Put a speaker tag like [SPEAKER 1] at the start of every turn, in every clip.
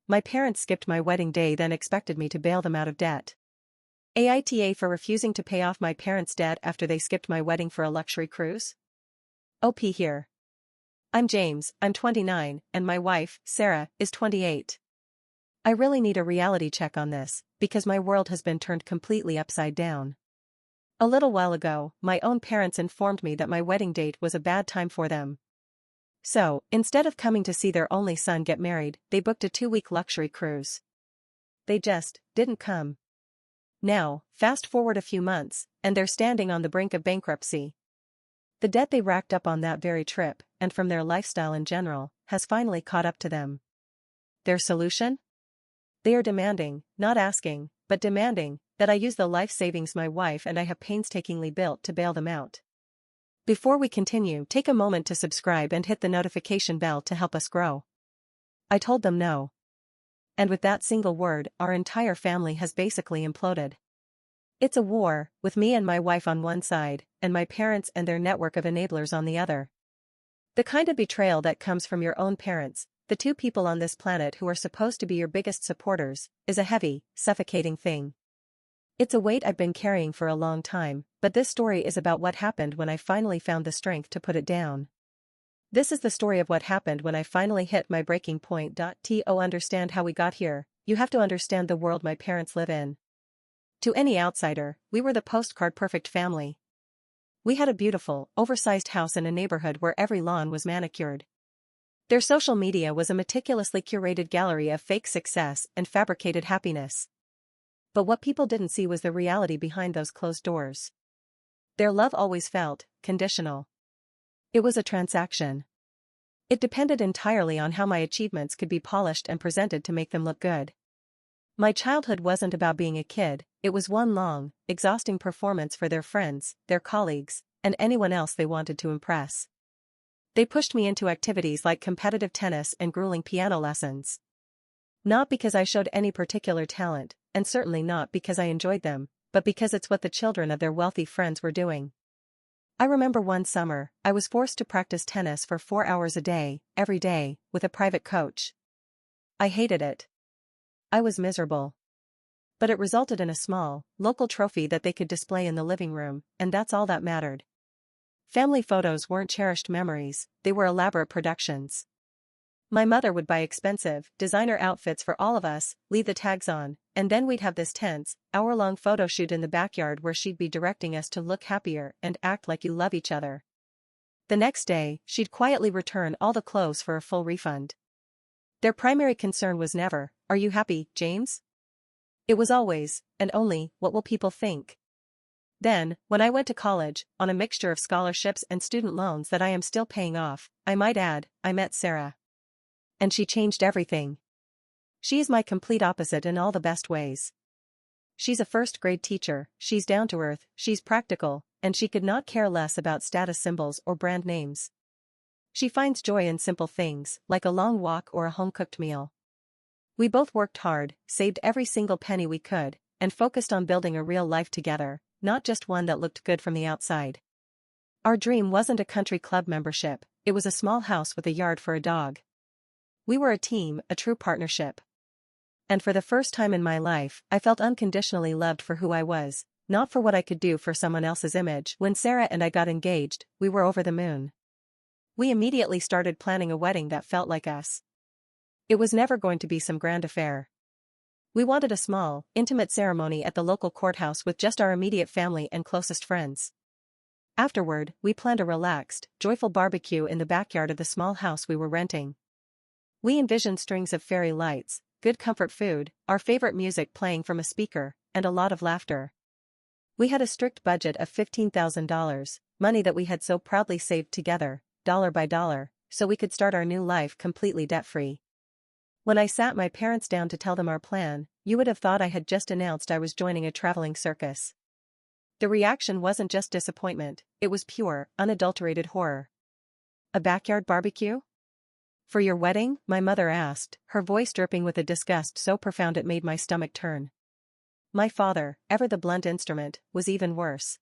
[SPEAKER 1] My parents skipped my wedding day then expected me to bail them out of debt. AITA for refusing to pay off my parents' debt after they skipped my wedding for a luxury cruise? OP here. I'm James, I'm 29, and my wife, Sarah, is 28. I really need a reality check on this, because my world has been turned completely upside down. A little while ago, my own parents informed me that my wedding date was a bad time for them. So, instead of coming to see their only son get married, they booked a 2-week luxury cruise. They just didn't come. Now, fast forward a few months, and they're standing on the brink of bankruptcy. The debt they racked up on that very trip, and from their lifestyle in general, has finally caught up to them. Their solution? They are demanding, not asking, but demanding, that I use the life savings my wife and I have painstakingly built to bail them out. Before we continue, take a moment to subscribe and hit the notification bell to help us grow. I told them no. And with that single word, our entire family has basically imploded. It's a war, with me and my wife on one side, and my parents and their network of enablers on the other. The kind of betrayal that comes from your own parents, the two people on this planet who are supposed to be your biggest supporters, is a heavy, suffocating thing. It's a weight I've been carrying for a long time, but this story is about what happened when I finally found the strength to put it down. This is the story of what happened when I finally hit my breaking point. To understand how we got here, you have to understand the world my parents live in. To any outsider, we were the postcard perfect family. We had a beautiful, oversized house in a neighborhood where every lawn was manicured. Their social media was a meticulously curated gallery of fake success and fabricated happiness. But what people didn't see was the reality behind those closed doors. Their love always felt conditional. It was a transaction. It depended entirely on how my achievements could be polished and presented to make them look good. My childhood wasn't about being a kid, it was one long, exhausting performance for their friends, their colleagues, and anyone else they wanted to impress. They pushed me into activities like competitive tennis and grueling piano lessons. Not because I showed any particular talent, and certainly not because I enjoyed them, but because it's what the children of their wealthy friends were doing. I remember one summer, I was forced to practice tennis for 4 hours a day, every day, with a private coach. I hated it. I was miserable. But it resulted in a small, local trophy that they could display in the living room, and that's all that mattered. Family photos weren't cherished memories, they were elaborate productions. My mother would buy expensive, designer outfits for all of us, leave the tags on, and then we'd have this tense, hour-long photo shoot in the backyard where she'd be directing us to look happier and act like you love each other. The next day, she'd quietly return all the clothes for a full refund. Their primary concern was never, "Are you happy, James?" It was always, and only, "What will people think?" Then, when I went to college, on a mixture of scholarships and student loans that I am still paying off, I might add, I met Sarah. And she changed everything. She is my complete opposite in all the best ways. She's a first-grade teacher, she's down-to-earth, she's practical, and she could not care less about status symbols or brand names. She finds joy in simple things, like a long walk or a home-cooked meal. We both worked hard, saved every single penny we could, and focused on building a real life together, not just one that looked good from the outside. Our dream wasn't a country club membership, it was a small house with a yard for a dog. We were a team, a true partnership. And for the first time in my life, I felt unconditionally loved for who I was, not for what I could do for someone else's image. When Sarah and I got engaged, we were over the moon. We immediately started planning a wedding that felt like us. It was never going to be some grand affair. We wanted a small, intimate ceremony at the local courthouse with just our immediate family and closest friends. Afterward, we planned a relaxed, joyful barbecue in the backyard of the small house we were renting. We envisioned strings of fairy lights, good comfort food, our favorite music playing from a speaker, and a lot of laughter. We had a strict budget of $15,000, money that we had so proudly saved together, dollar by dollar, so we could start our new life completely debt-free. When I sat my parents down to tell them our plan, you would have thought I had just announced I was joining a traveling circus. The reaction wasn't just disappointment, it was pure, unadulterated horror. A backyard barbecue? For your wedding? My mother asked, her voice dripping with a disgust so profound it made my stomach turn. My father, ever the blunt instrument, was even worse.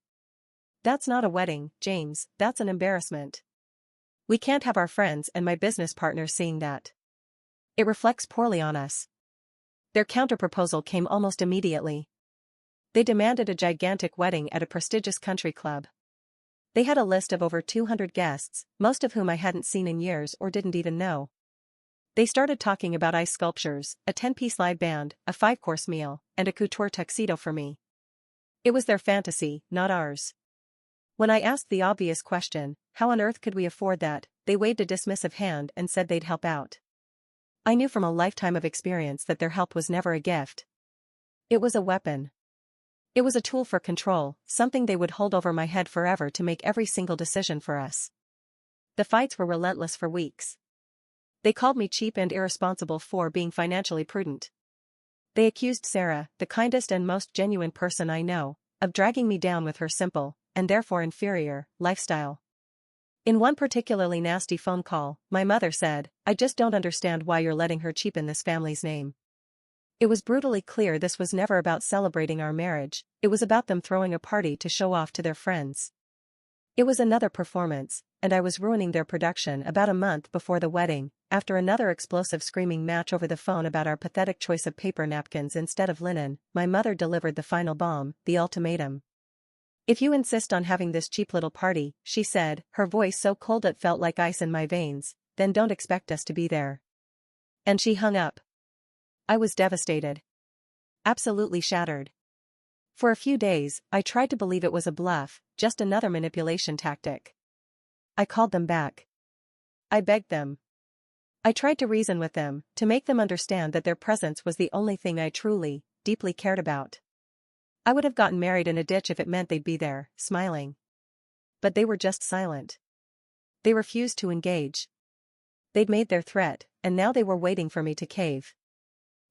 [SPEAKER 1] That's not a wedding, James, that's an embarrassment. We can't have our friends and my business partners seeing that. It reflects poorly on us, Their counterproposal came almost immediately. They demanded a gigantic wedding at a prestigious country club. They had a list of over 200 guests, most of whom I hadn't seen in years or didn't even know. They started talking about ice sculptures, a 10-piece live band, a 5-course meal, and a couture tuxedo for me. It was their fantasy, not ours. When I asked the obvious question, how on earth could we afford that, they waved a dismissive hand and said they'd help out. I knew from a lifetime of experience that their help was never a gift. It was a weapon. It was a tool for control, something they would hold over my head forever to make every single decision for us. The fights were relentless for weeks. They called me cheap and irresponsible for being financially prudent. They accused Sarah, the kindest and most genuine person I know, of dragging me down with her simple, and therefore inferior, lifestyle. In one particularly nasty phone call, my mother said, "I just don't understand why you're letting her cheapen this family's name." It was brutally clear this was never about celebrating our marriage, it was about them throwing a party to show off to their friends. It was another performance, and I was ruining their production about a month before the wedding, after another explosive screaming match over the phone about our pathetic choice of paper napkins instead of linen. My mother delivered the final bomb, the ultimatum. "If you insist on having this cheap little party," she said, her voice so cold it felt like ice in my veins, "then don't expect us to be there." And she hung up. I was devastated. Absolutely shattered. For a few days, I tried to believe it was a bluff, just another manipulation tactic. I called them back. I begged them. I tried to reason with them, to make them understand that their presence was the only thing I truly, deeply cared about. I would have gotten married in a ditch if it meant they'd be there, smiling. But they were just silent. They refused to engage. They'd made their threat, and now they were waiting for me to cave.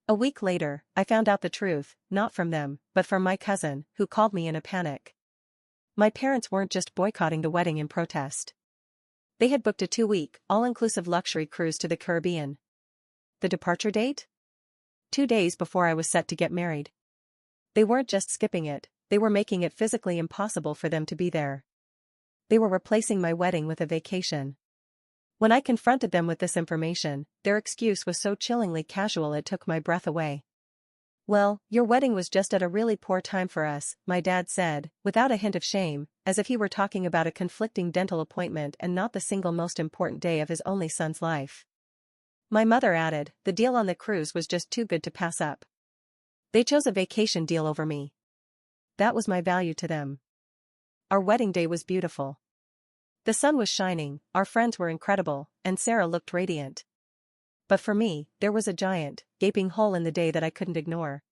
[SPEAKER 1] A week later, I found out the truth, not from them, but from my cousin, who called me in a panic. My parents weren't just boycotting the wedding in protest. They had booked a 2-week, all-inclusive luxury cruise to the Caribbean. The departure date? 2 days before I was set to get married. They weren't just skipping it, they were making it physically impossible for them to be there. They were replacing my wedding with a vacation. When I confronted them with this information, their excuse was so chillingly casual it took my breath away. "Well, your wedding was just at a really poor time for us," my dad said, without a hint of shame, as if he were talking about a conflicting dental appointment and not the single most important day of his only son's life. My mother added, "The deal on the cruise was just too good to pass up. They chose a vacation deal over me. That was my value to them." Our wedding day was beautiful. The sun was shining, our friends were incredible, and Sarah looked radiant. But for me, there was a giant, gaping hole in the day that I couldn't ignore.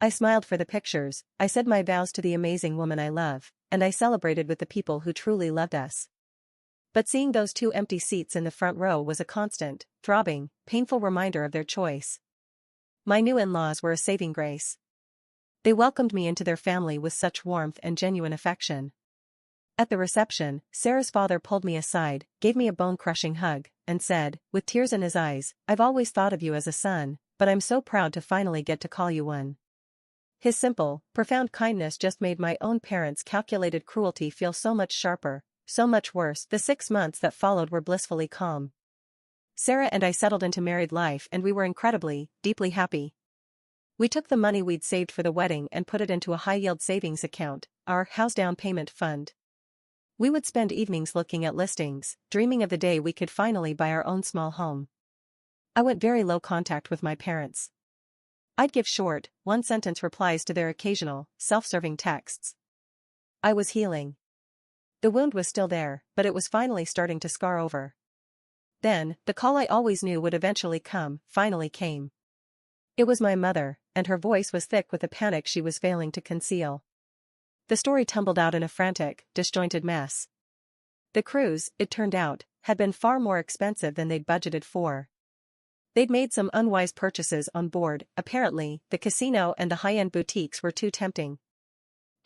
[SPEAKER 1] I smiled for the pictures, I said my vows to the amazing woman I love, and I celebrated with the people who truly loved us. But seeing those 2 empty seats in the front row was a constant, throbbing, painful reminder of their choice. My new in-laws were a saving grace. They welcomed me into their family with such warmth and genuine affection. At the reception, Sarah's father pulled me aside, gave me a bone-crushing hug, and said, with tears in his eyes, "I've always thought of you as a son, but I'm so proud to finally get to call you one." His simple, profound kindness just made my own parents' calculated cruelty feel so much sharper, so much worse. The 6 months that followed were blissfully calm. Sarah and I settled into married life and we were incredibly, deeply happy. We took the money we'd saved for the wedding and put it into a high-yield savings account, our house down payment fund. We would spend evenings looking at listings, dreaming of the day we could finally buy our own small home. I went very low contact with my parents. I'd give short, one-sentence replies to their occasional, self-serving texts. I was healing. The wound was still there, but it was finally starting to scar over. Then, the call I always knew would eventually come, finally came. It was my mother, and her voice was thick with the panic she was failing to conceal. The story tumbled out in a frantic, disjointed mess. The cruise, it turned out, had been far more expensive than they'd budgeted for. They'd made some unwise purchases on board. Apparently, the casino and the high-end boutiques were too tempting.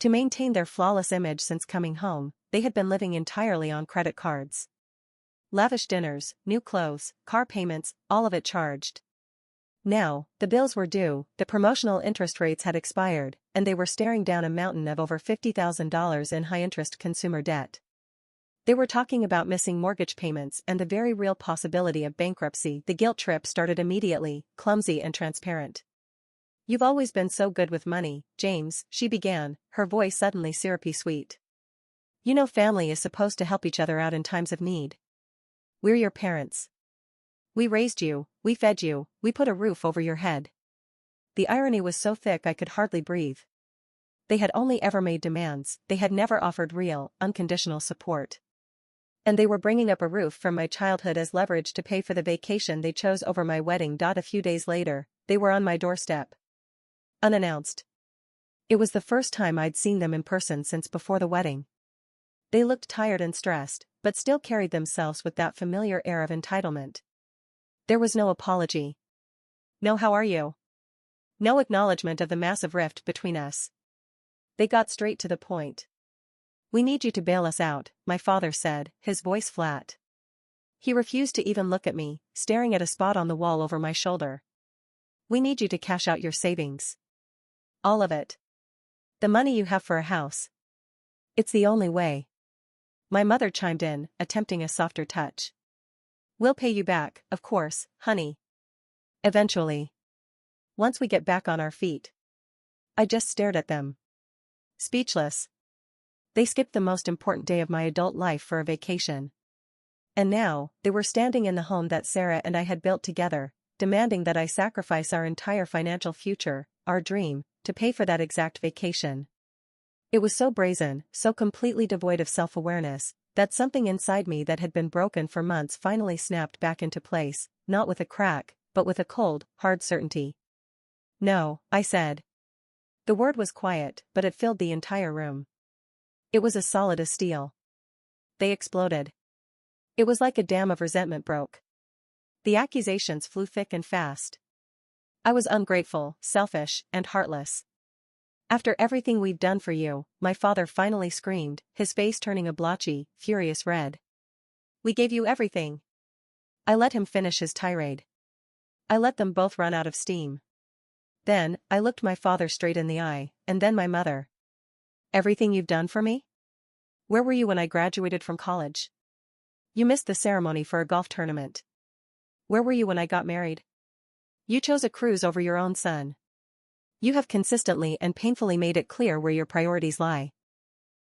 [SPEAKER 1] To maintain their flawless image since coming home, they had been living entirely on credit cards. Lavish dinners, new clothes, car payments, all of it charged. Now, the bills were due, the promotional interest rates had expired, and they were staring down a mountain of over $50,000 in high-interest consumer debt. They were talking about missing mortgage payments and the very real possibility of bankruptcy. The guilt trip started immediately, clumsy and transparent. You've always been so good with money, James, she began, her voice suddenly syrupy sweet. You know family is supposed to help each other out in times of need. We're your parents. We raised you, we fed you, we put a roof over your head. The irony was so thick I could hardly breathe. They had only ever made demands, they had never offered real, unconditional support. And they were bringing up a roof from my childhood as leverage to pay for the vacation they chose over my wedding. A few days later, they were on my doorstep. Unannounced. It was the first time I'd seen them in person since before the wedding. They looked tired and stressed, but still carried themselves with that familiar air of entitlement. There was no apology. No how are you? No acknowledgement of the massive rift between us. They got straight to the point. We need you to bail us out, my father said, his voice flat. He refused to even look at me, staring at a spot on the wall over my shoulder. We need you to cash out your savings. All of it. The money you have for a house. It's the only way. My mother chimed in, attempting a softer touch. We'll pay you back, of course, honey. Eventually. Once we get back on our feet. I just stared at them. Speechless. They skipped the most important day of my adult life for a vacation. And now, they were standing in the home that Sarah and I had built together, demanding that I sacrifice our entire financial future, our dream, to pay for that exact vacation. It was so brazen, so completely devoid of self-awareness, that something inside me that had been broken for months finally snapped back into place, not with a crack, but with a cold, hard certainty. No, I said. The word was quiet, but it filled the entire room. It was as solid as steel. They exploded. It was like a dam of resentment broke. The accusations flew thick and fast. I was ungrateful, selfish, and heartless. After everything we've done for you, my father finally screamed, his face turning a blotchy, furious red. We gave you everything. I let him finish his tirade. I let them both run out of steam. Then, I looked my father straight in the eye, and then my mother. Everything you've done for me? Where were you when I graduated from college? You missed the ceremony for a golf tournament. Where were you when I got married? You chose a cruise over your own son. You have consistently and painfully made it clear where your priorities lie.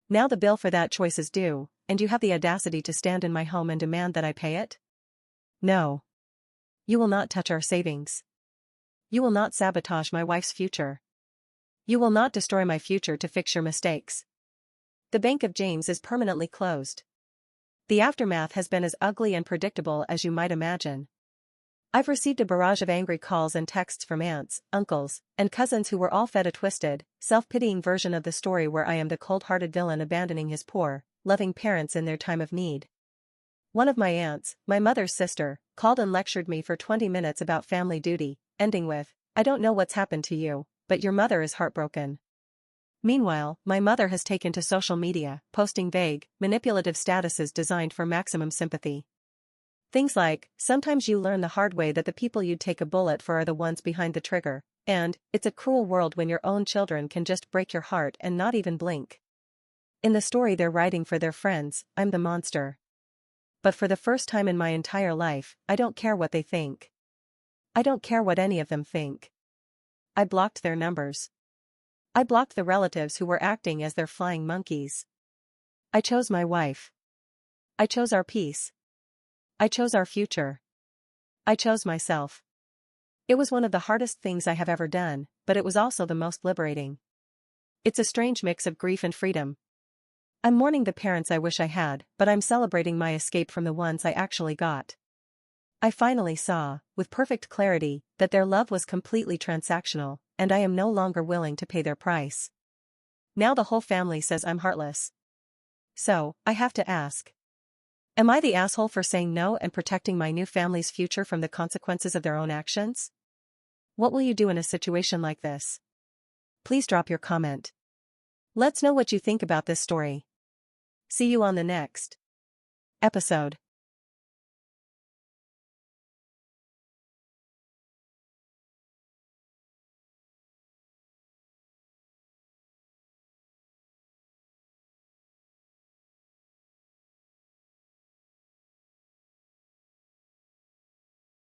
[SPEAKER 1] Now the bill for that choice is due, and you have the audacity to stand in my home and demand that I pay it? No. You will not touch our savings. You will not sabotage my wife's future. You will not destroy my future to fix your mistakes. The Bank of James is permanently closed. The aftermath has been as ugly and predictable as you might imagine. I've received a barrage of angry calls and texts from aunts, uncles, and cousins who were all fed a twisted, self-pitying version of the story where I am the cold-hearted villain abandoning his poor, loving parents in their time of need. One of my aunts, my mother's sister, called and lectured me for 20 minutes about family duty, ending with, "I don't know what's happened to you, but your mother is heartbroken." Meanwhile, my mother has taken to social media, posting vague, manipulative statuses designed for maximum sympathy. Things like, sometimes you learn the hard way that the people you'd take a bullet for are the ones behind the trigger, and, it's a cruel world when your own children can just break your heart and not even blink. In the story they're writing for their friends, I'm the monster. But for the first time in my entire life, I don't care what they think. I don't care what any of them think. I blocked their numbers. I blocked the relatives who were acting as their flying monkeys. I chose my wife. I chose our peace. I chose our future. I chose myself. It was one of the hardest things I have ever done, but it was also the most liberating. It's a strange mix of grief and freedom. I'm mourning the parents I wish I had, but I'm celebrating my escape from the ones I actually got. I finally saw, with perfect clarity, that their love was completely transactional, and I am no longer willing to pay their price. Now the whole family says I'm heartless. So, I have to ask. Am I the asshole for saying no and protecting my new family's future from the consequences of their own actions? What will you do in a situation like this? Please drop your comment. Let's know what you think about this story. See you on the next episode.